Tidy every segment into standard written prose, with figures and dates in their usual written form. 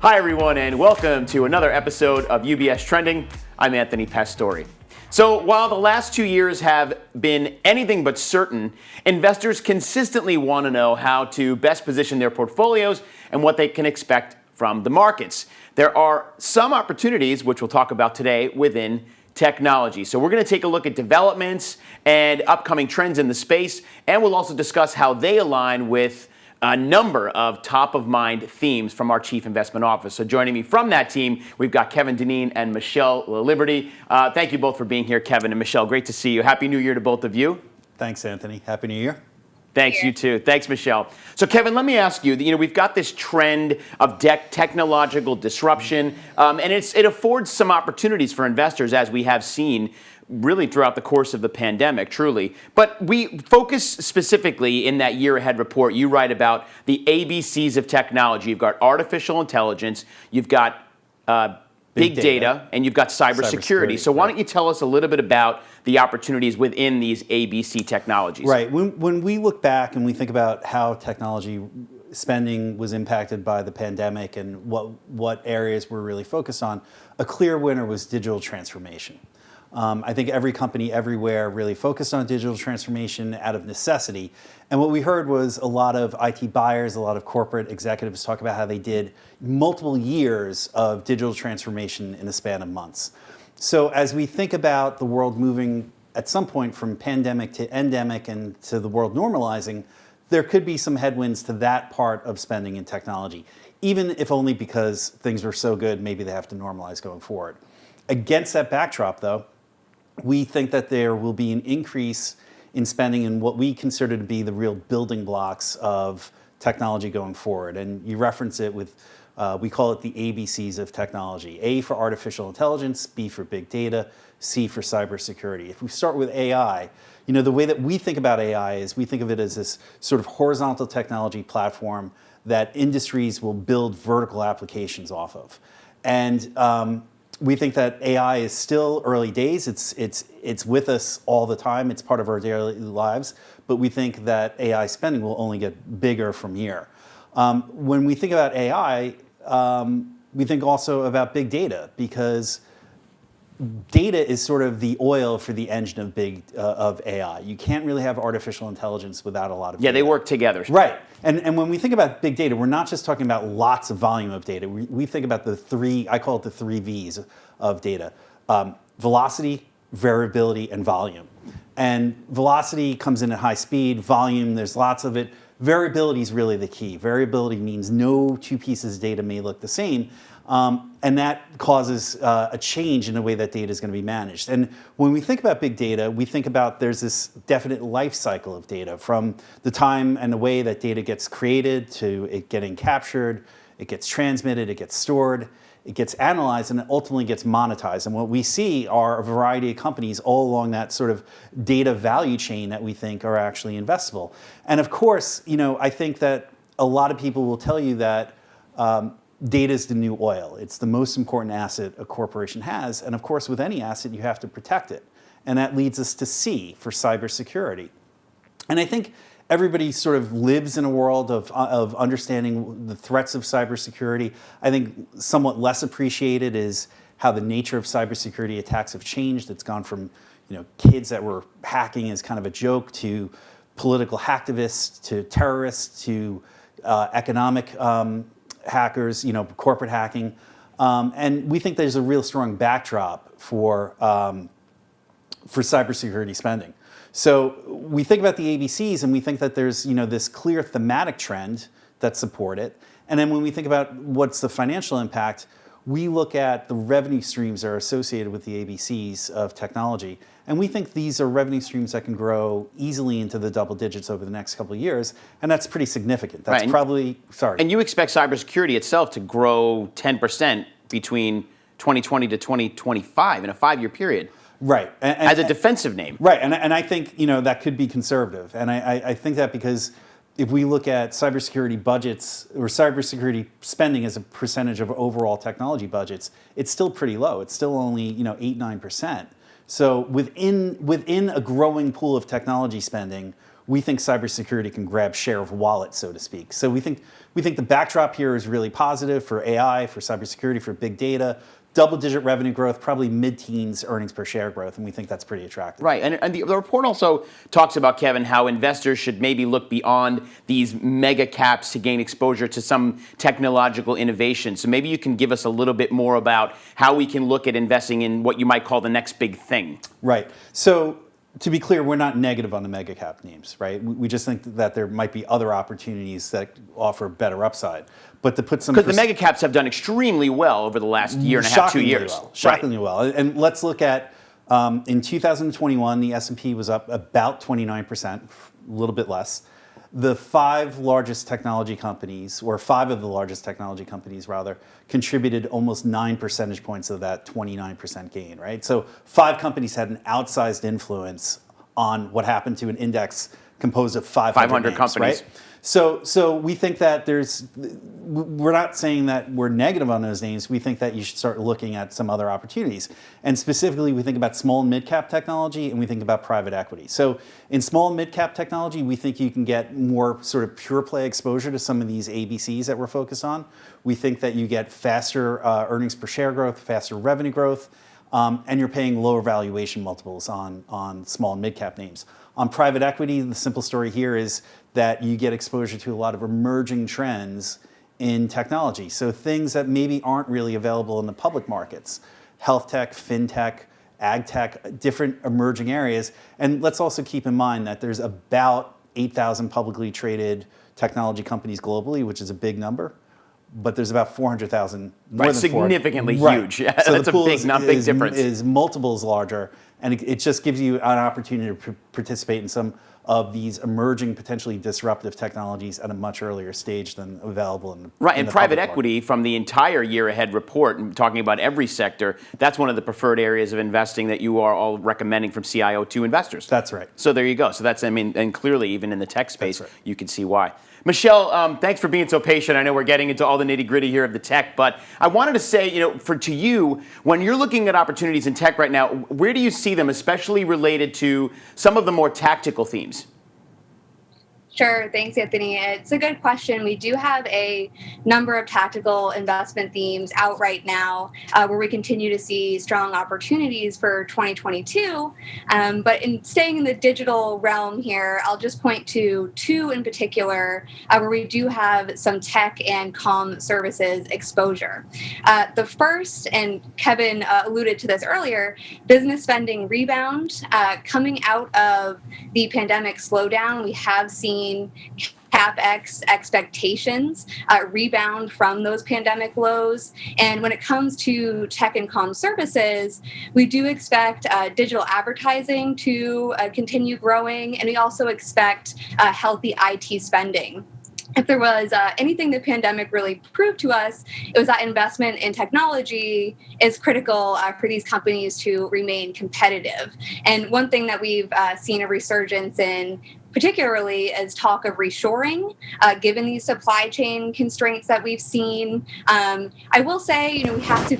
Hi everyone, and welcome to another episode of UBS Trending. I'm Anthony Pastore. So while the last 2 years have been anything but certain, investors consistently want to know how to best position their portfolios and what they can expect from the markets. There are some opportunities, which we'll talk about today, within technology. So we're going to take a look at developments and upcoming trends in the space, and we'll also discuss how they align with a number of top-of-mind themes from our Chief Investment Office. So joining me from that team, we've got Kevin Dineen and Michelle LaLiberty. Thank you both for being here, Kevin and Michelle. Great to see you. Happy New Year to both of you. Thanks, Anthony. Happy New Year. Thanks, you too. Thanks, Michelle. So, Kevin, let me ask you, we've got this trend of technological disruption, and it affords some opportunities for investors, as we have seen really throughout the course of the pandemic, truly. But we focus specifically in that year ahead report. You write about the ABCs of technology. You've got artificial intelligence, you've got big data, and you've got cybersecurity. So why don't you tell us a little bit about the opportunities within these ABC technologies? Right. When we look back and we think about how technology spending was impacted by the pandemic and what areas we're really focused on, a clear winner was digital transformation. I think every company everywhere really focused on digital transformation out of necessity. And what we heard was a lot of IT buyers, a lot of corporate executives talk about how they did multiple years of digital transformation in a span of months. So as we think about the world moving at some point from pandemic to endemic and to the world normalizing, there could be some headwinds to that part of spending in technology, even if only because things were so good, maybe they have to normalize going forward. Against that backdrop, though, we think that there will be an increase in spending in what we consider to be the real building blocks of technology going forward. And you reference it with, we call it the ABCs of technology. A for artificial intelligence, B for big data, C for cybersecurity. If we start with AI, the way that we think about AI is we think of it as this sort of horizontal technology platform that industries will build vertical applications off of. And we think that AI is still early days. It's with us all the time. It's part of our daily lives. But we think that AI spending will only get bigger from here. When we think about AI, we think also about big data, because data is sort of the oil for the engine of AI. You can't really have artificial intelligence without a lot of data. Yeah, they work together. Right. And when we think about big data, we're not just talking about lots of volume of data. We think about I call it the 3 V's of data. Velocity, variability, and volume. And velocity comes in at high speed. Volume, there's lots of it. Variability is really the key. Variability means no two pieces of data may look the same. And that causes a change in the way that data is going to be managed. And when we think about big data, we think about there's this definite life cycle of data, from the time and the way that data gets created to it getting captured, it gets transmitted, it gets stored, it gets analyzed, and it ultimately gets monetized. And what we see are a variety of companies all along that sort of data value chain that we think are actually investable. And of course, I think that a lot of people will tell you that data is the new oil. It's the most important asset a corporation has. And of course, with any asset, you have to protect it. And that leads us to C for cybersecurity. And I think everybody sort of lives in a world of understanding the threats of cybersecurity. I think somewhat less appreciated is how the nature of cybersecurity attacks have changed. It's gone from kids that were hacking as kind of a joke to political hacktivists to terrorists to economic hackers, corporate hacking. And we think there's a real strong backdrop for cybersecurity spending. So we think about the ABCs and we think that there's this clear thematic trend that support it. And then when we think about what's the financial impact, we look at the revenue streams that are associated with the ABCs of technology. And we think these are revenue streams that can grow easily into the double digits over the next couple of years. And that's pretty significant. That's right. And you expect cybersecurity itself to grow 10% between 2020 to 2025 in a 5-year period. Right. As a defensive name. Right. And I think, that could be conservative. And I think that because if we look at cybersecurity budgets or cybersecurity spending as a percentage of overall technology budgets, it's still pretty low. It's still only 8-9%. So within a growing pool of technology spending, we think cybersecurity can grab share of wallet, so to speak. So we think the backdrop here is really positive for AI, for cybersecurity, for big data. Double-digit revenue growth, probably mid-teens earnings per share growth, and we think that's pretty attractive. Right, and the report also talks about, Kevin, how investors should maybe look beyond these mega caps to gain exposure to some technological innovation. So maybe you can give us a little bit more about how we can look at investing in what you might call the next big thing. Right. So to be clear, we're not negative on the mega cap names, right? We just think that there might be other opportunities that offer better upside. But to put some... Because the mega caps have done extremely well over the last year and a half, 2 years. Shockingly well. And let's look at, in 2021, the S&P was up about 29%, a little bit less. The five of the largest technology companies, rather, contributed almost 9 percentage points of that 29% gain, right? So 5 companies had an outsized influence on what happened to an index composed of 500 names, companies. Right? So we think that we're not saying that we're negative on those names. We think that you should start looking at some other opportunities. And specifically, we think about small and mid-cap technology, and we think about private equity. So in small and mid-cap technology, we think you can get more sort of pure play exposure to some of these ABCs that we're focused on. We think that you get faster earnings per share growth, faster revenue growth, and you're paying lower valuation multiples on small and mid-cap names. On private equity, the simple story here is that you get exposure to a lot of emerging trends in technology. So things that maybe aren't really available in the public markets. Health tech, fintech, ag tech, different emerging areas. And let's also keep in mind that there's about 8,000 publicly traded technology companies globally, which is a big number. But there's about 400,000, more than significantly huge. Right. Yeah, so that's a big difference. Is multiples larger, and it just gives you an opportunity to participate in some of these emerging, potentially disruptive technologies at a much earlier stage than available in the right. And private public equity, market. from the entire year ahead report, and talking about every sector, that's one of the preferred areas of investing that you are all recommending from CIO to investors. That's right. So there you go. So that's, I mean, and clearly even in the tech space, That's right. You can see why. Michelle, thanks for being so patient. I know we're getting into all the nitty-gritty here of the tech, but I wanted to say, to you, when you're looking at opportunities in tech right now, where do you see them, especially related to some of the more tactical themes? Sure. Thanks, Anthony. It's a good question. We do have a number of tactical investment themes out right now where we continue to see strong opportunities for 2022. But in staying in the digital realm here, I'll just point to 2 in particular where we do have some tech and comm services exposure. The first, and Kevin alluded to this earlier, business spending rebound. Coming out of the pandemic slowdown, we have seen CapEx expectations rebound from those pandemic lows. And when it comes to tech and comm services, we do expect digital advertising to continue growing, and we also expect healthy IT spending. If there was anything the pandemic really proved to us, it was that investment in technology is critical for these companies to remain competitive. And one thing that we've seen a resurgence in particularly is talk of reshoring, given these supply chain constraints that we've seen. I will say, we have to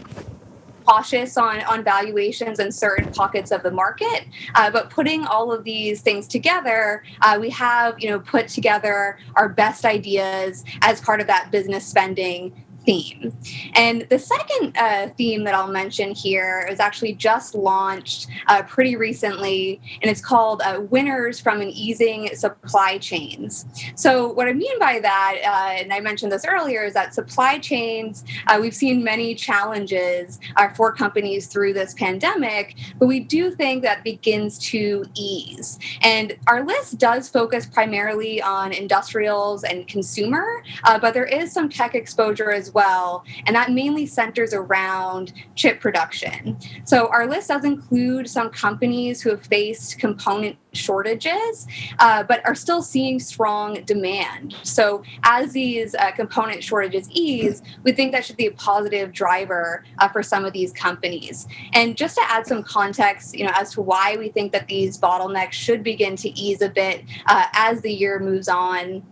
cautious on valuations in certain pockets of the market, but putting all of these things together, we have put together our best ideas as part of that business spending theme. And the second theme that I'll mention here is actually just launched pretty recently, and it's called Winners from an Easing Supply Chains. So what I mean by that, and I mentioned this earlier, is that supply chains, we've seen many challenges for companies through this pandemic, but we do think that begins to ease. And our list does focus primarily on industrials and consumer, but there is some tech exposure as well, and that mainly centers around chip production. So our list does include some companies who have faced component shortages, but are still seeing strong demand. So as these component shortages ease, we think that should be a positive driver for some of these companies. And just to add some context, as to why we think that these bottlenecks should begin to ease a bit as the year moves on.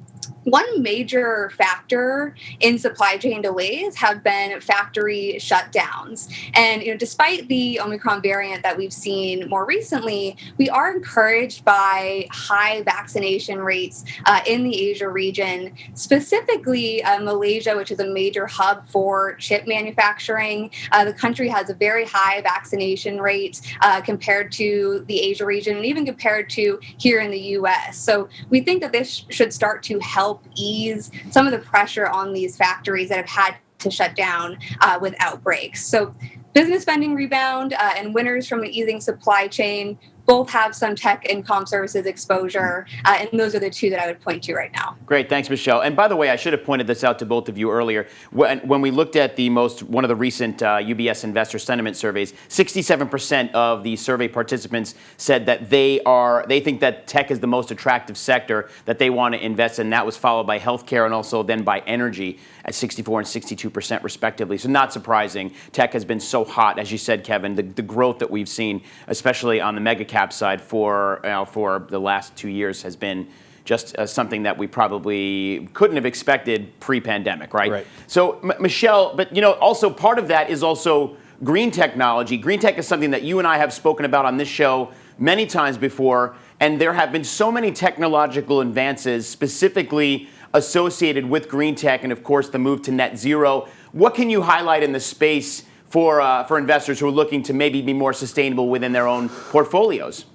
One major factor in supply chain delays have been factory shutdowns. And despite the Omicron variant that we've seen more recently, we are encouraged by high vaccination rates in the Asia region, specifically Malaysia, which is a major hub for chip manufacturing. The country has a very high vaccination rate compared to the Asia region and even compared to here in the US. So we think that this should start to help ease some of the pressure on these factories that have had to shut down with outbreaks. So business spending rebound and winners from the easing supply chain both have some tech and comm services exposure, and those are the two that I would point to right now. Great, thanks, Michelle. And by the way, I should have pointed this out to both of you earlier. When we looked at one of the recent UBS investor sentiment surveys, 67% of the survey participants said that they think that tech is the most attractive sector that they want to invest in. That was followed by healthcare and also then by energy at 64 and 62% respectively. So not surprising. Tech has been so hot, as you said, Kevin. The growth that we've seen, especially on the mega cap side for the last 2 years, has been just something that we probably couldn't have expected pre-pandemic, right? Right. So, Michelle, but also part of that is also green technology. Green tech is something that you and I have spoken about on this show many times before, and there have been so many technological advances specifically associated with green tech and, of course, the move to net zero. What can you highlight in the space for investors who are looking to maybe be more sustainable within their own portfolios?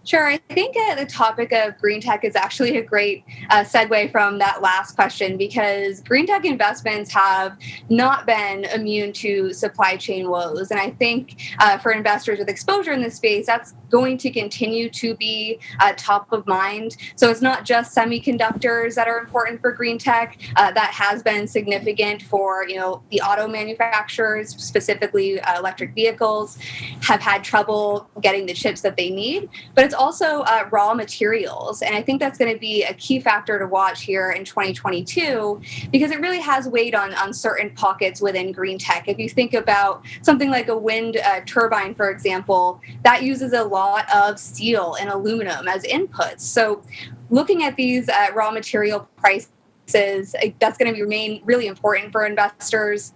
Sure. I think the topic of green tech is actually a great segue from that last question, because green tech investments have not been immune to supply chain woes. And I think for investors with exposure in this space, that's going to continue to be top of mind. So it's not just semiconductors that are important for green tech. That has been significant for the auto manufacturers, specifically electric vehicles, have had trouble getting the chips that they need. But it's also raw materials. And I think that's going to be a key factor to watch here in 2022, because it really has weighed on certain pockets within green tech. If you think about something like a wind turbine, for example, that uses a lot of steel and aluminum as inputs. So looking at these raw material prices, that's going to remain really important for investors.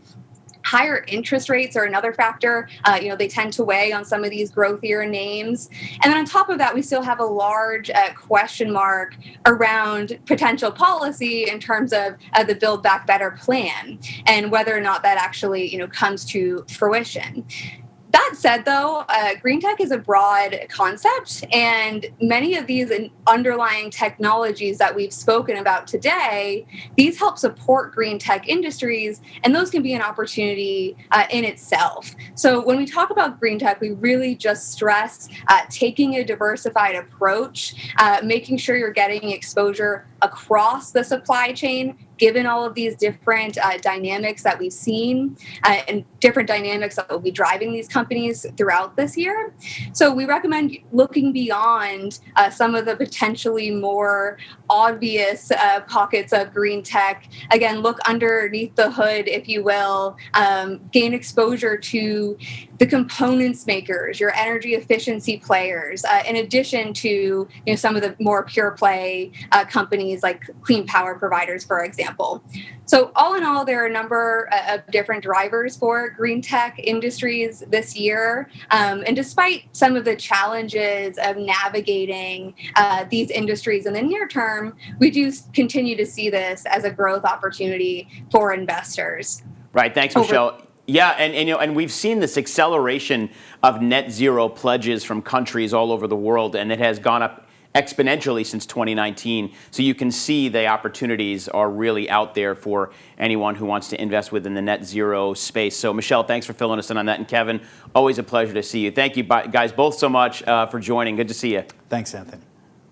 Higher interest rates are another factor. They tend to weigh on some of these growthier names. And then on top of that, we still have a large question mark around potential policy in terms of the Build Back Better plan and whether or not that actually comes to fruition. That said, though, green tech is a broad concept, and many of these underlying technologies that we've spoken about today, these help support green tech industries, and those can be an opportunity in itself. So when we talk about green tech, we really just stress taking a diversified approach, making sure you're getting exposure across the supply chain, given all of these different dynamics that we've seen and different dynamics that will be driving these companies throughout this year. So we recommend looking beyond some of the potentially more obvious pockets of green tech. Again, look underneath the hood, if you will, gain exposure to the components makers, your energy efficiency players, in addition to some of the more pure play companies like clean power providers, for example. So all in all, there are a number of different drivers for green tech industries this year. And despite some of the challenges of navigating these industries in the near term, we do continue to see this as a growth opportunity for investors. Right. Thanks, Michelle. Yeah, and we've seen this acceleration of net zero pledges from countries all over the world, and it has gone up exponentially since 2019. So you can see the opportunities are really out there for anyone who wants to invest within the net zero space. So Michelle, thanks for filling us in on that. And Kevin, always a pleasure to see you. Thank you guys both so much for joining. Good to see you. Thanks, Anthony.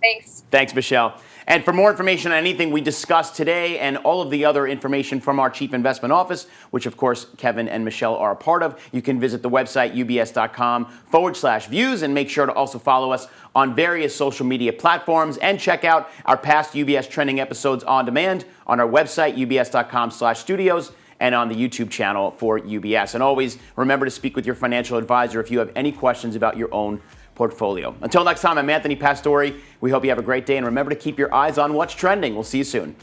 Thanks. Thanks, Michelle. And for more information on anything we discussed today and all of the other information from our Chief Investment Office, which of course Kevin and Michelle are a part of, you can visit the website ubs.com/views, and make sure to also follow us on various social media platforms and check out our past UBS trending episodes on demand on our website, ubs.com/studios, and on the YouTube channel for UBS. And always remember to speak with your financial advisor if you have any questions about your own portfolio. Until next time, I'm Anthony Pastore. We hope you have a great day, and remember to keep your eyes on what's trending. We'll see you soon.